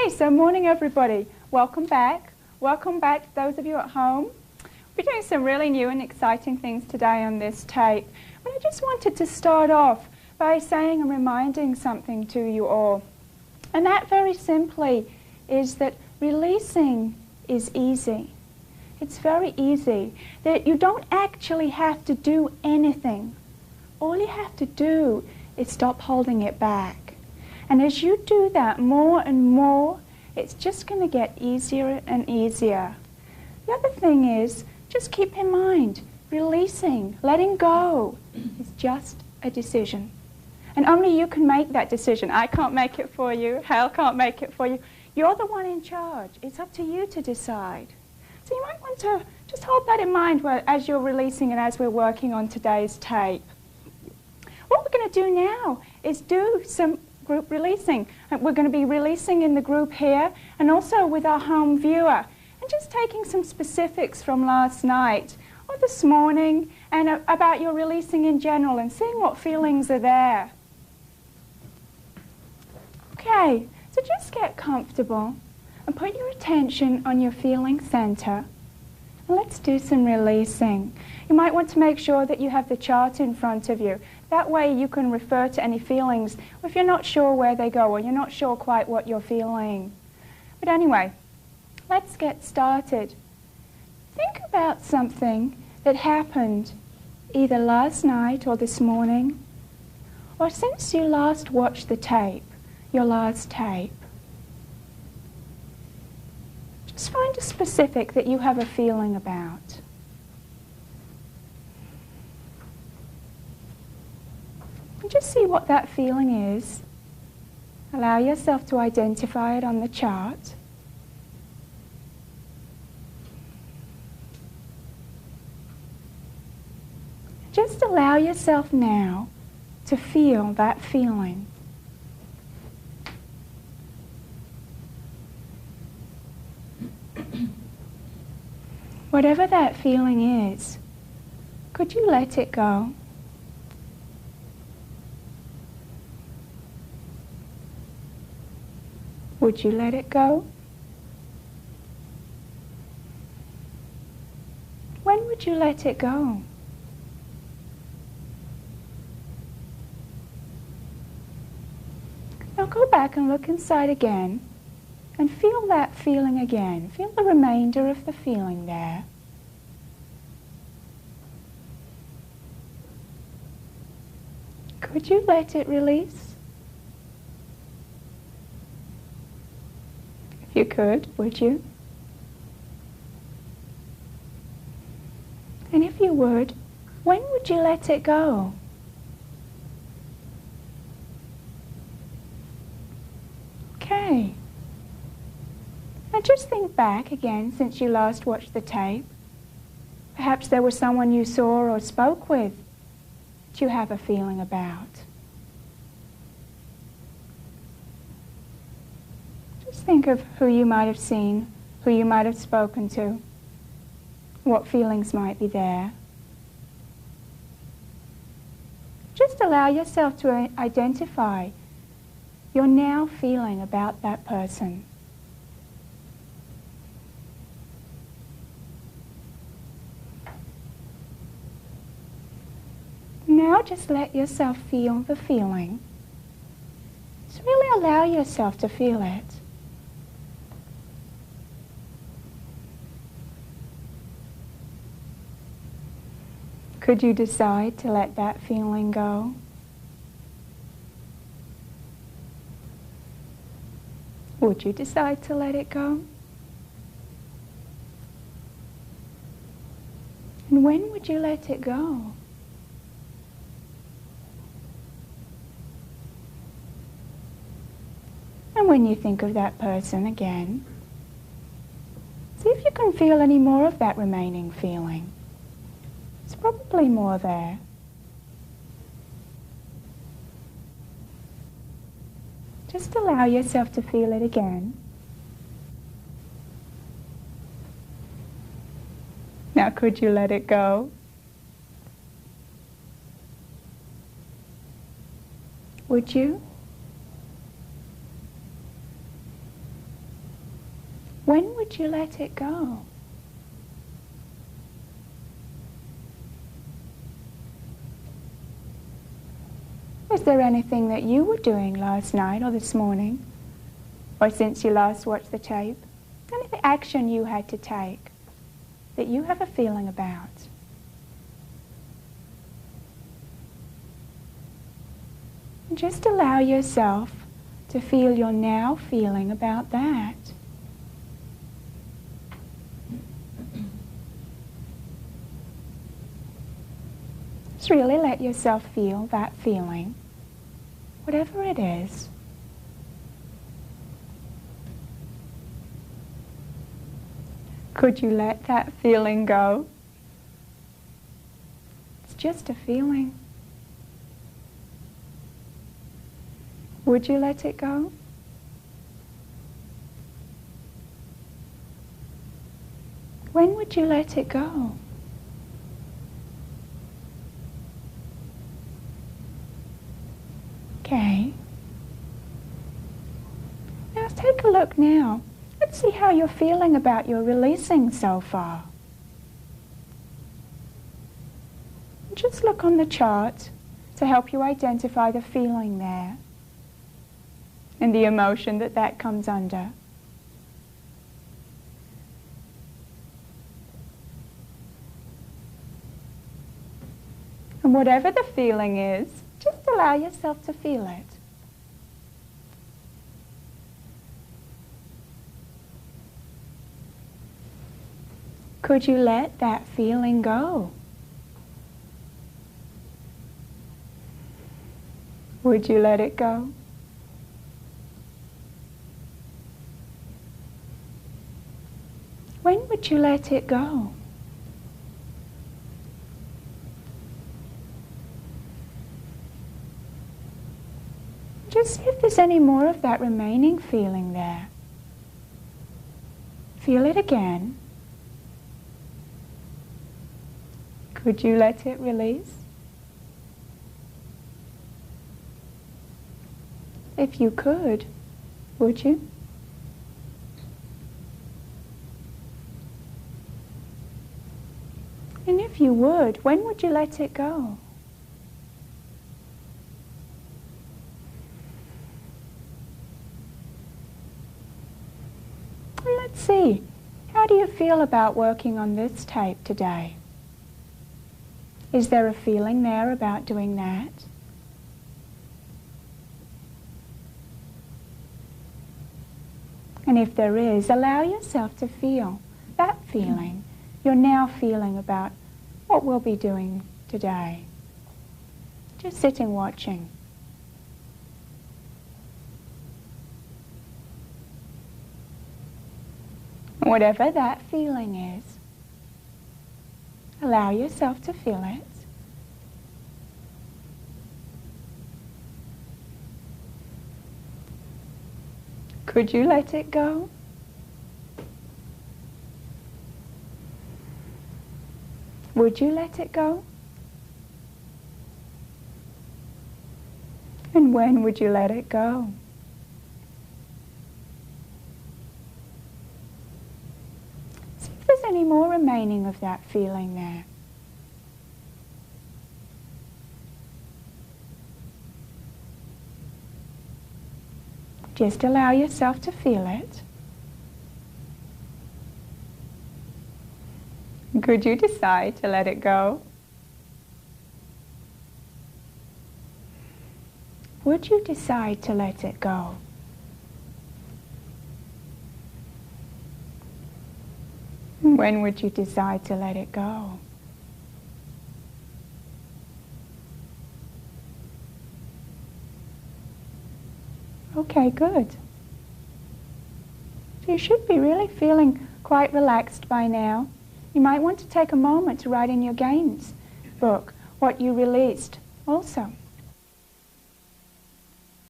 Okay, so morning everybody. Welcome back. Welcome back those of you at home. We're doing some really new and exciting things today on this tape. But I just wanted to start off by saying and reminding something to you all. And that very simply is that releasing is easy. It's very easy. That you don't actually have to do anything. All you have to do is stop holding it back. And as you do that more and more, it's just going to get easier and easier. The other thing is, just keep in mind, releasing, letting go is just a decision. And only you can make that decision. I can't make it for you. Hal can't make it for you. You're the one in charge. It's up to you to decide. So you might want to just hold that in mind as you're releasing and as we're working on today's tape. What we're going to do now is do some group releasing. We're going to be releasing in the group here and also with our home viewer. And just taking some specifics from last night or this morning and about your releasing in general and seeing what feelings are there. Okay, so just get comfortable and put your attention on your feeling center. And let's do some releasing. You might want to make sure that you have the chart in front of you. That way you can refer to any feelings if you're not sure where they go or you're not sure quite what you're feeling. But anyway, let's get started. Think about something that happened either last night or this morning or since you last watched the tape, your last tape. Just find a specific that you have a feeling about. And just see what that feeling is. Allow yourself to identify it on the chart. Just allow yourself now to feel that feeling. Whatever that feeling is, could you let it go? Would you let it go? When would you let it go? Now go back and look inside again and feel that feeling again. Feel the remainder of the feeling there. Could you let it release? If you could, would you? And if you would, when would you let it go? Okay. Now just think back again since you last watched the tape. Perhaps there was someone you saw or spoke with that you have a feeling about. Just think of who you might have seen, who you might have spoken to, what feelings might be there. Just allow yourself to identify your now feeling about that person. Now just let yourself feel the feeling. Just really allow yourself to feel it. Could you decide to let that feeling go? Would you decide to let it go? And when would you let it go? And when you think of that person again, see if you can feel any more of that remaining feeling. There's probably more there. Just allow yourself to feel it again. Now could you let it go? Would you? when would you let it go? Is there anything that you were doing last night or this morning, or since you last watched the tape, any action you had to take that you have a feeling about? And just allow yourself to feel your now feeling about that. Just really let yourself feel that feeling, whatever it is. Could you let that feeling go? It's just a feeling. Would you let it go? When would you let it go? Okay. Now let's take a look now. Let's see how you're feeling about your releasing so far. Just look on the chart to help you identify the feeling there and the emotion that comes under. And whatever the feeling is, just allow yourself to feel it. Could you let that feeling go? Would you let it go? When would you let it go? Just see if there's any more of that remaining feeling there. Feel it again. Could you let it release? If you could, would you? And if you would, when would you let it go? And let's see, how do you feel about working on this tape today? Is there a feeling there about doing that? And if there is, allow yourself to feel that feeling you're now feeling about what we'll be doing today. Just sitting watching. Whatever that feeling is, allow yourself to feel it. Could you let it go? Would you let it go? And when would you let it go? See if there's any more remaining of that feeling there. Just allow yourself to feel it. Could you decide to let it go? Would you decide to let it go? And when would you decide to let it go? Okay, good. So you should be really feeling quite relaxed by now. You might want to take a moment to write in your gains book what you released also.